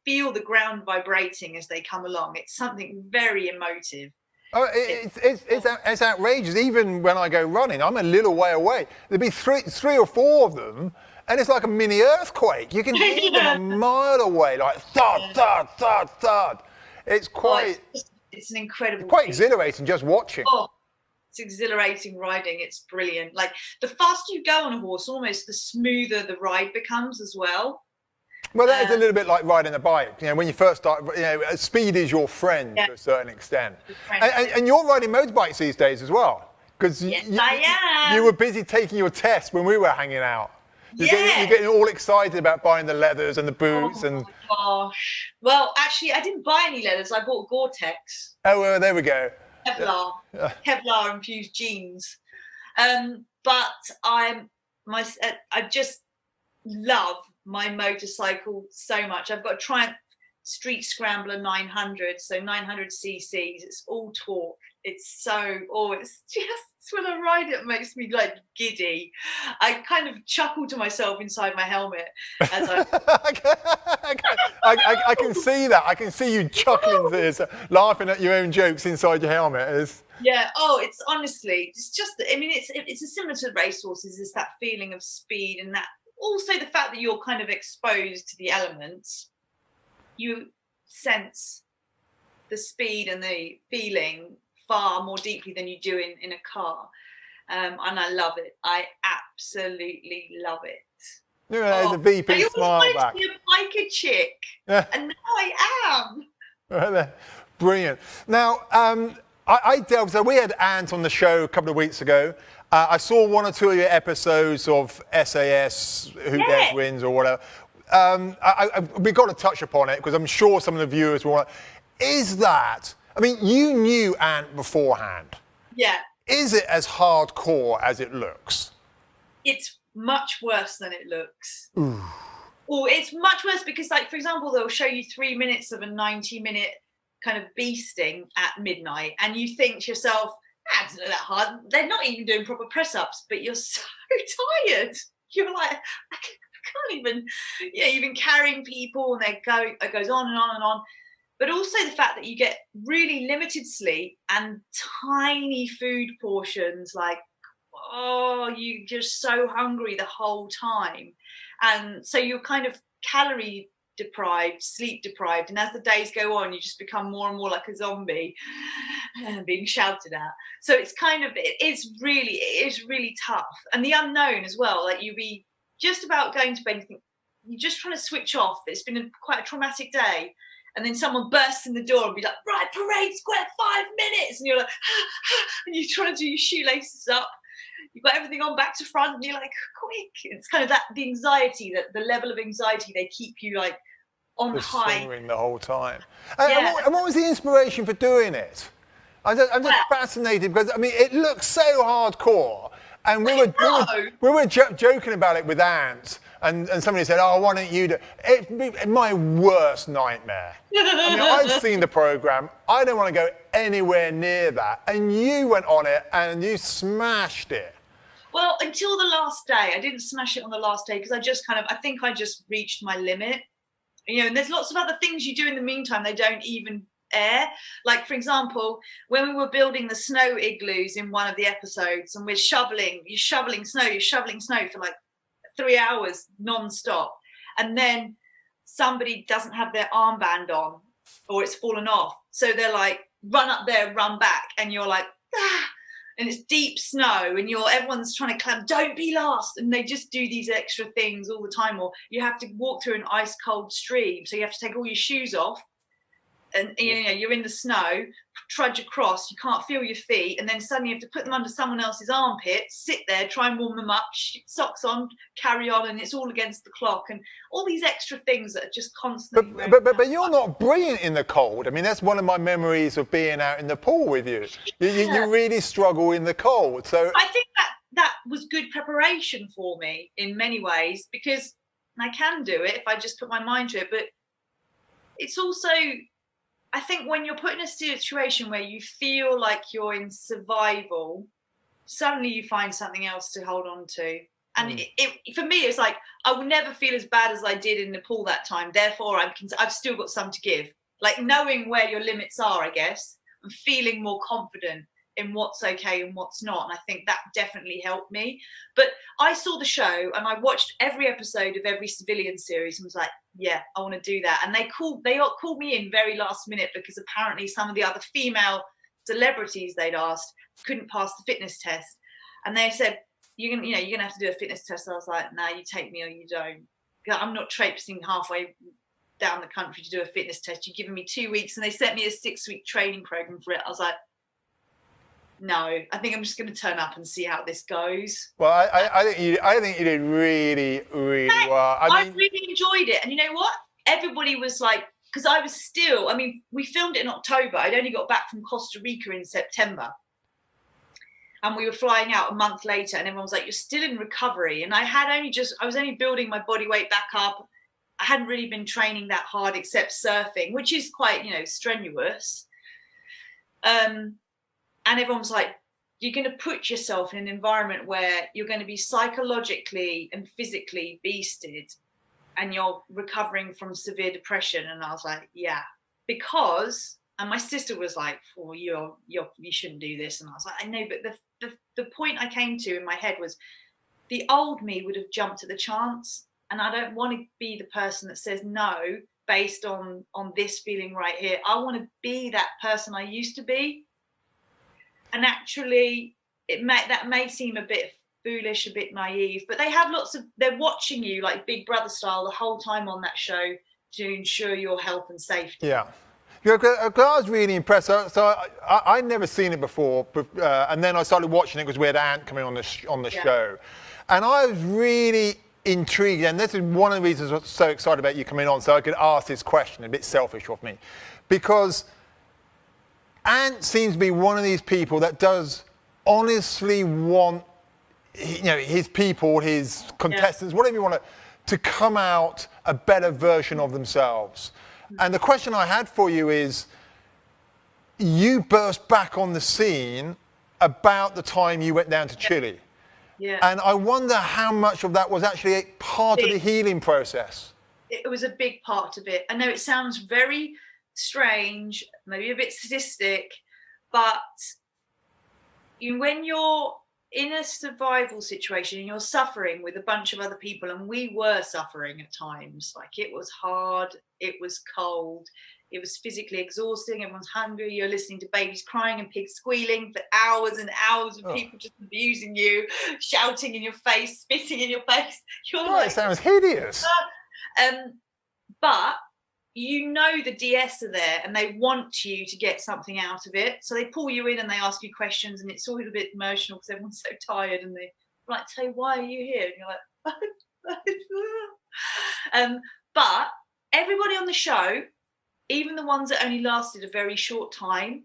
feel the ground vibrating as they come along, it's something very emotive. Oh, it's outrageous. Even when I go running, I'm a little way away, there'd be three or 4 of them, and it's like a mini earthquake. You can hear them a mile away, like thud, thud, thud, thud. It's quite... it's an incredible... quite exhilarating just watching. It's exhilarating riding. It's brilliant. Like, the faster you go on a horse, almost the smoother the ride becomes as well. Well, that is a little bit like riding a bike. You know, when you first start, speed is your friend to a certain extent. And you're riding motorbikes these days as well, because I am. You were busy taking your test when we were hanging out. You're getting all excited about buying the leathers and the boots. My gosh. Well, actually, I didn't buy any leathers. I bought Gore-Tex. Oh, well, there we go. Kevlar infused jeans, but I just love my motorcycle so much. I've got a Triumph Street Scrambler 900, so 900 cc's. It's all torque. It's just when I ride it makes me like giddy. I kind of chuckle to myself inside my helmet as I can see that. I can see you chuckling to this, laughing at your own jokes inside your helmet. Yeah. Oh, it's honestly, it's just. I mean, it's as similar to racehorses. It's that feeling of speed, and that also the fact that you're kind of exposed to the elements. You sense the speed and the feeling far more deeply than you do in a car, and I love it. I absolutely love it. The VP smile back. I used to be a biker chick, and now I am. Brilliant. Now, I delved. So we had Ant on the show a couple of weeks ago. I saw 1 or 2 of your episodes of SAS, Who Dares Wins or whatever. We've got to touch upon it because I'm sure some of the viewers will want to. Is that... I mean, you knew Ant beforehand. Yeah. Is it as hardcore as it looks? It's much worse than it looks. Ooh. Or it's much worse because, like, for example, they'll show you 3 minutes of a 90-minute kind of beasting at midnight, and you think to yourself, that's not that hard. They're not even doing proper press-ups, but you're so tired. you're like, I can't even, even carrying people, and it goes on and on and on. But also the fact that you get really limited sleep and tiny food portions, like, you're just so hungry the whole time. And so you're kind of calorie deprived, sleep deprived. And as the days go on, you just become more and more like a zombie being shouted at. So it's kind of, it is really tough. And the unknown as well, like you be just about going to bed, you think, you're just trying to switch off. It's been quite a traumatic day. And then someone bursts in the door and be like, right, parade square, 5 minutes. And you're like, and you're trying to do your shoelaces up. You've got everything on back to front and you're like, quick. It's kind of the anxiety, that the level of anxiety, they keep you like on high. Simmering the whole time. Yeah. And what was the inspiration for doing it? I'm just fascinated because, I mean, it looks so hardcore. And we were joking about it with Ant. And somebody said, oh, why don't you do it? It's my worst nightmare. I mean, I've seen the programme. I don't want to go anywhere near that. And you went on it and you smashed it. Well, until the last day. I didn't smash it on the last day because I think I just reached my limit. And there's lots of other things you do in the meantime they don't even air. Like, for example, when we were building the snow igloos in one of the episodes, and you're shoveling snow for like 3 hours non-stop, and then somebody doesn't have their armband on or it's fallen off, so they're like, run up there, run back, and you're like, and it's deep snow and everyone's trying to climb, don't be last, and they just do these extra things all the time. Or you have to walk through an ice cold stream, so you have to take all your shoes off, and you're in the snow, trudge across, you can't feel your feet, and then suddenly you have to put them under someone else's armpit, sit there, try and warm them up, socks on, carry on, and it's all against the clock, and all these extra things that are just constantly. But you're not brilliant in the cold. I mean, that's one of my memories of being out in the pool with you. You really struggle in the cold. So I think that was good preparation for me in many ways, because I can do it if I just put my mind to it. But it's also, I think, when you're put in a situation where you feel like you're in survival, suddenly you find something else to hold on to. And for me, it's like, I will never feel as bad as I did in the pool that time. Therefore, I've still got some to give. Like, knowing where your limits are, I guess, and feeling more confident in what's okay and what's not. And I think that definitely helped me. But I saw the show and I watched every episode of every civilian series and was like, yeah, I want to do that. And they called me in very last minute, because apparently some of the other female celebrities they'd asked couldn't pass the fitness test. And they said, you're gonna have to do a fitness test. I was like, no, you take me or you don't. I'm not traipsing halfway down the country to do a fitness test. You're giving me 2 weeks. And they sent me a 6-week training program for it. I was like, no, I think I'm just going to turn up and see how this goes. Well, I think you did really, really well. I really enjoyed it. And you know what? Everybody was like, because I was still, I mean, we filmed it in October. I'd only got back from Costa Rica in September. And we were flying out a month later, and everyone was like, you're still in recovery. And I was only building my body weight back up. I hadn't really been training that hard except surfing, which is quite, strenuous. And everyone was like, you're going to put yourself in an environment where you're going to be psychologically and physically beasted, and you're recovering from severe depression. And I was like, yeah, because, and my sister was like, oh, you shouldn't do this. And I was like, I know, but the point I came to in my head was, the old me would have jumped at the chance. And I don't want to be the person that says no based on this feeling right here. I want to be that person I used to be. And actually, that may seem a bit foolish, a bit naive, but they're watching you like Big Brother style the whole time on that show to ensure your health and safety. Yeah. I was really impressed. So I'd never seen it before, and then I started watching it because we had Ant coming on the show. And I was really intrigued, and this is one of the reasons I was so excited about you coming on, so I could ask this question, a bit selfish of me, because Ant seems to be one of these people that does honestly want, his people, his contestants, whatever you want to come out a better version of themselves. And the question I had for you is, you burst back on the scene about the time you went down to Chile. Yeah. And I wonder how much of that was actually a part of the healing process. It was a big part of it. I know it sounds very strange, maybe a bit sadistic, but when you're in a survival situation and you're suffering with a bunch of other people, and we were suffering at times, like it was hard, it was cold, it was physically exhausting, everyone's hungry, you're listening to babies crying and pigs squealing for hours and hours of people just abusing you, shouting in your face, spitting in your face. You're like, it sounds hideous. But you know the DS are there and they want you to get something out of it. So they pull you in and they ask you questions, and it's always a bit emotional because everyone's so tired, and they're like, so why are you here? And you're like, but everybody on the show, even the ones that only lasted a very short time,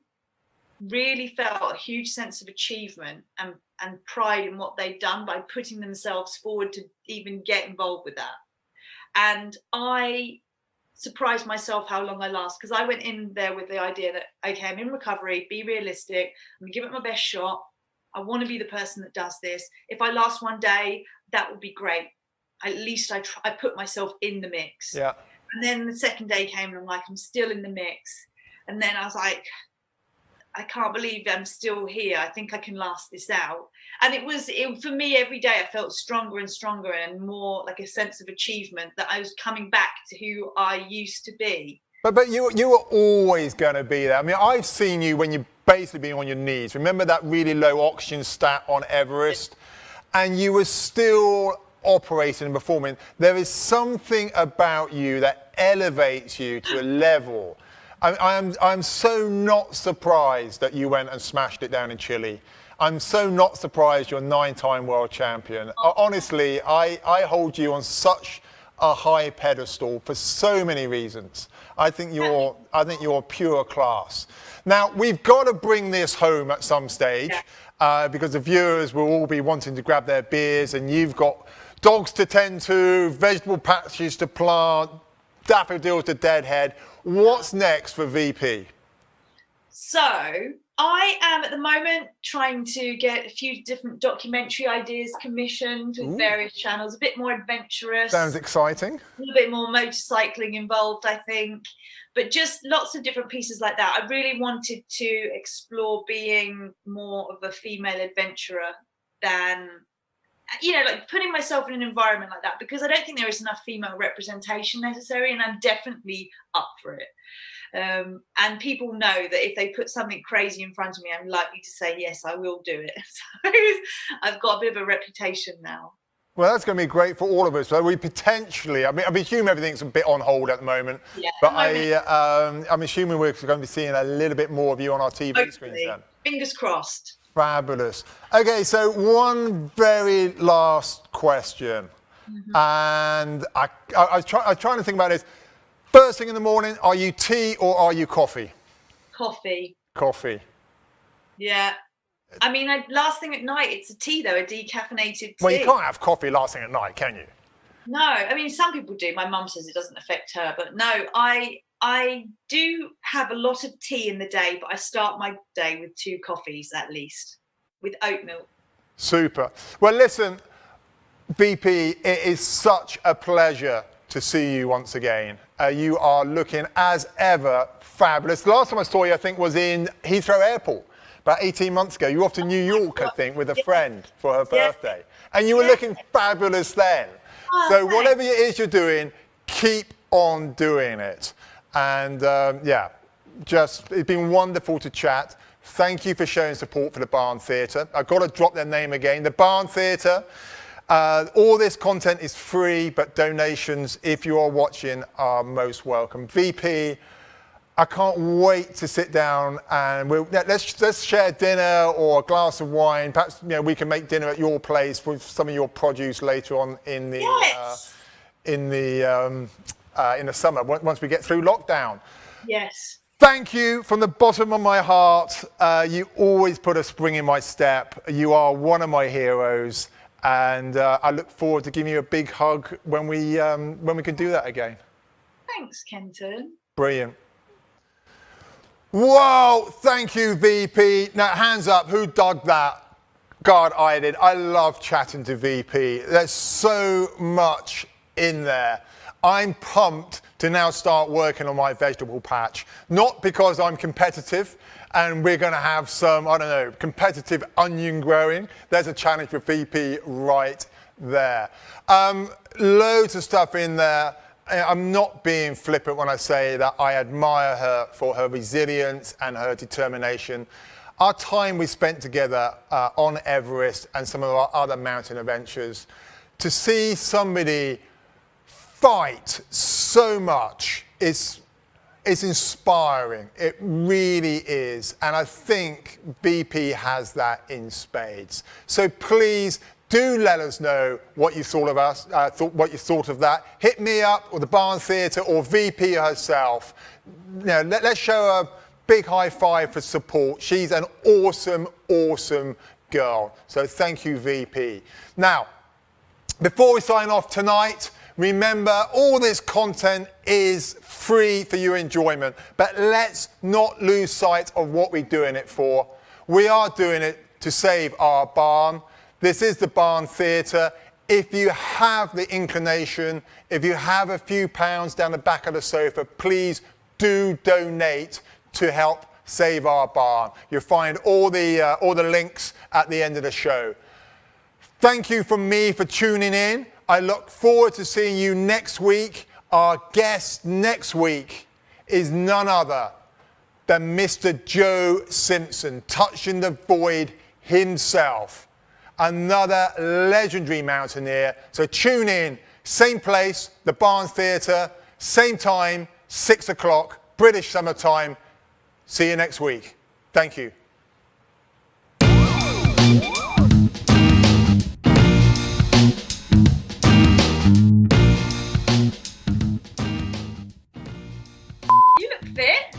really felt a huge sense of achievement and pride in what they'd done by putting themselves forward to even get involved with that. And I surprised myself how long I last, because I went in there with the idea that, okay, I'm in recovery, be realistic, I'm gonna give it my best shot. I want to be the person that does this. If I last one day, that would be great. At least I put myself in the mix. Yeah. And then the second day came and I'm like, I'm still in the mix. And then I was like, I can't believe I'm still here. I think I can last this out. And for me, every day I felt stronger and stronger and more like a sense of achievement, that I was coming back to who I used to be. But you were always going to be there. I mean, I've seen you when you've basically been on your knees. Remember that really low oxygen stat on Everest? And you were still operating and performing. There is something about you that elevates you to a level. I'm so not surprised that you went and smashed it down in Chile. I'm so not surprised you're a 9-time world champion. Honestly, I hold you on such a high pedestal for so many reasons. I think you're pure class. Now, we've got to bring this home at some stage because the viewers will all be wanting to grab their beers, and you've got dogs to tend to, vegetable patches to plant, daffodils to deadhead. What's next for VP? So I am at the moment trying to get a few different documentary ideas commissioned with various channels, a bit more adventurous. Sounds exciting. A little bit more motorcycling involved, I think, but just lots of different pieces like that. I really wanted to explore being more of a female adventurer than, like putting myself in an environment like that, because I don't think there is enough female representation necessary, and I'm definitely up for it. And people know that if they put something crazy in front of me, I'm likely to say, yes, I will do it. So I've got a bit of a reputation now. Well, that's going to be great for all of us. So we potentially, I assume everything's a bit on hold at the moment, but I'm assuming we're going to be seeing a little bit more of you on our TV screens then. Fingers crossed. Fabulous. Okay, so one very last question. And I was trying to think about this. First thing in the morning, are you tea or are you coffee? Coffee. Coffee. Yeah. I mean, last thing at night, it's a tea, though, a decaffeinated tea. Well, you can't have coffee last thing at night, can you? No. I mean, some people do. My mum says it doesn't affect her. But no, I do have a lot of tea in the day, but I start my day with 2 coffees at least, with oat milk. Super. Well, listen, VP, it is such a pleasure to see you once again. You are looking, as ever, fabulous. The last time I saw you, I think, was in Heathrow Airport about 18 months ago. You were off to New York, I think, with a friend for her birthday. And you were looking fabulous then. So whatever it is you're doing, keep on doing it. And it's been wonderful to chat. Thank you for showing support for the Barn Theatre. I've got to drop their name again, the Barn Theatre. All this content is free, but donations, if you are watching, are most welcome. VP, I can't wait to sit down and let's share dinner or a glass of wine. Perhaps we can make dinner at your place with some of your produce later on in the summer once we get through lockdown. Yes. Thank you from the bottom of my heart. You always put a spring in my step. You are one of my heroes. And I look forward to giving you a big hug when we can do that again. Thanks, Kenton. Brilliant. Whoa, thank you, VP. Now, hands up, who dug that? God, I did. I love chatting to VP. There's so much in there. I'm pumped to now start working on my vegetable patch. Not because I'm competitive and we're going to have some, I don't know, competitive onion growing. There's a challenge for VP right there. Loads of stuff in there. I'm not being flippant when I say that I admire her for her resilience and her determination. Our time we spent together on Everest and some of our other mountain adventures, to see somebody fight so much is inspiring. It really is. And I think BP has that in spades. So please do let us know what you thought of us, what you thought of that. Hit me up or the Barn Theatre or VP herself. You know, let's show a big high five for support. She's an awesome, awesome girl. So thank you, VP. Now, before we sign off tonight, remember all this content is free for your enjoyment, but let's not lose sight of what we're doing it for. We are doing it to save our barn. This is the Barn Theatre. If you have the inclination, if you have a few pounds down the back of the sofa, please do donate to help save our barn. You'll find all the links at the end of the show. Thank you from me for tuning in. I look forward to seeing you next week. Our guest next week is none other than Mr. Joe Simpson, touching the void himself. Another legendary mountaineer. So tune in, same place, the Barn Theatre, same time, 6 o'clock, British summertime. See you next week. Thank you. You look fit.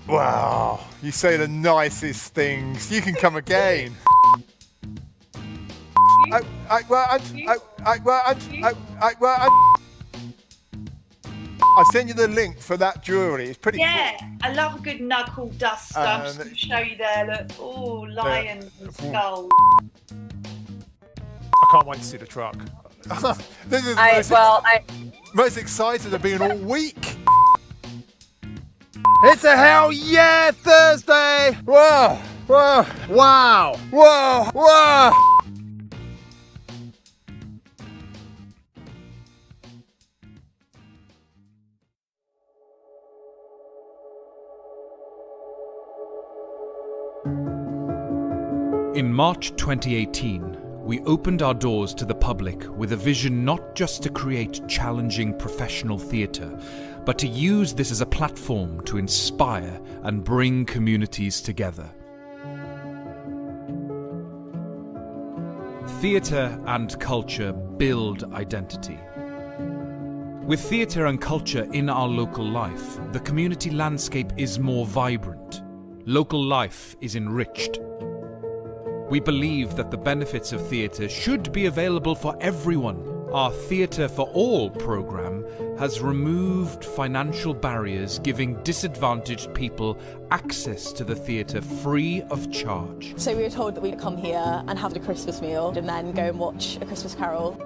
Wow, you say the nicest things. You can come again. I sent you the link for that jewellery. It's pretty cool. I love a good knuckle dust stuff. Just to show you there. Look, oh, lions and skulls. I can't wait to see the truck. This is most excited I've been all week. It's a hell yeah Thursday! Whoa, whoa, wow, whoa, whoa! In March 2018, we opened our doors to the public with a vision not just to create challenging professional theatre, but to use this as a platform to inspire and bring communities together. Theatre and culture build identity. With theatre and culture in our local life, the community landscape is more vibrant. Local life is enriched. We believe that the benefits of theatre should be available for everyone. Our Theatre for All programme has removed financial barriers, giving disadvantaged people access to the theatre free of charge. So we were told that we'd come here and have the Christmas meal and then go and watch A Christmas Carol.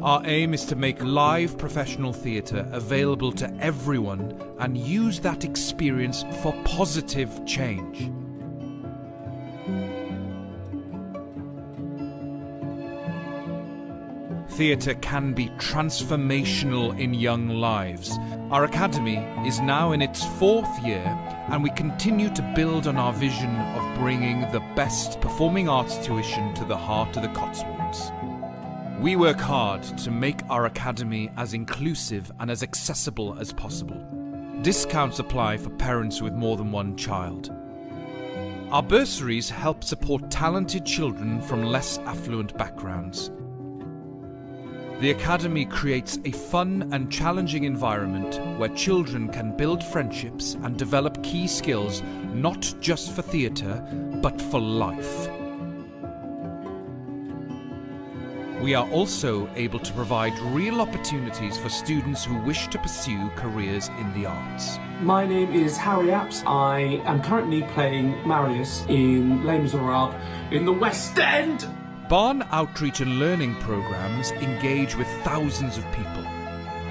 Our aim is to make live professional theatre available to everyone and use that experience for positive change. Theatre can be transformational in young lives. Our academy is now in its 4th year, and we continue to build on our vision of bringing the best performing arts tuition to the heart of the Cotswolds. We work hard to make our academy as inclusive and as accessible as possible. Discounts apply for parents with more than one child. Our bursaries help support talented children from less affluent backgrounds. The Academy creates a fun and challenging environment where children can build friendships and develop key skills not just for theatre, but for life. We are also able to provide real opportunities for students who wish to pursue careers in the arts. My name is Harry Apps. I am currently playing Marius in Les Miserables in the West End. Barn outreach and learning programs engage with thousands of people.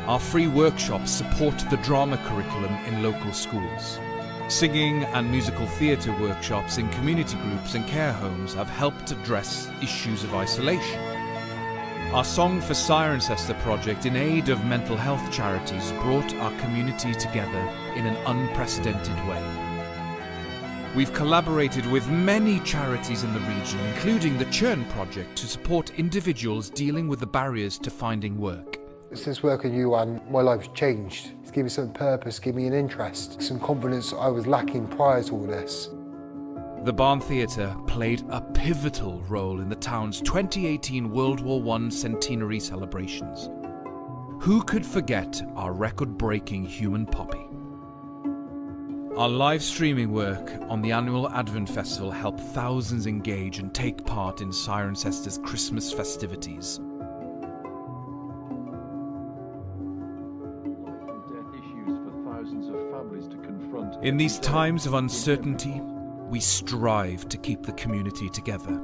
Our free workshops support the drama curriculum in local schools. Singing and musical theatre workshops in community groups and care homes have helped address issues of isolation. Our Song for Cirencester project in aid of mental health charities brought our community together in an unprecedented way. We've collaborated with many charities in the region, including the Churn project, to support individuals dealing with the barriers to finding work. Since working at UN, my life's changed. It's given me some purpose, given me an interest, some confidence I was lacking prior to all this. The Barn Theatre played a pivotal role in the town's 2018 World War I centenary celebrations. Who could forget our record-breaking Human Poppy? Our live streaming work on the annual Advent Festival helped thousands engage and take part in Cirencester's Christmas festivities. In these times of uncertainty, we strive to keep the community together.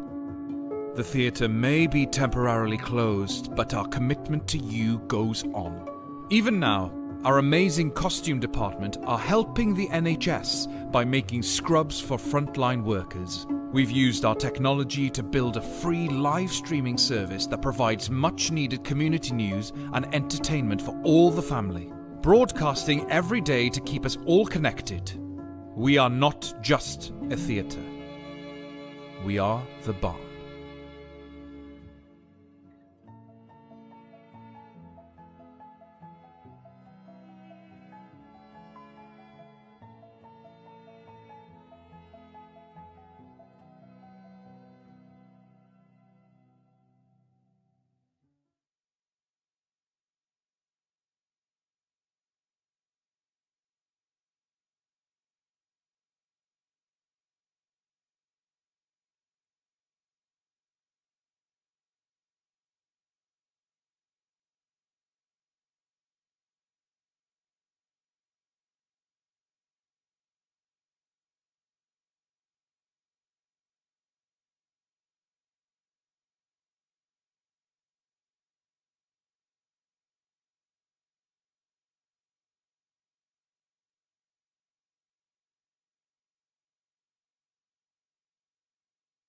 The theatre may be temporarily closed, but our commitment to you goes on. Even now, our amazing costume department are helping the NHS by making scrubs for frontline workers. We've used our technology to build a free live streaming service that provides much needed community news and entertainment for all the family, broadcasting every day to keep us all connected. We are not just a theatre. We are the Barn.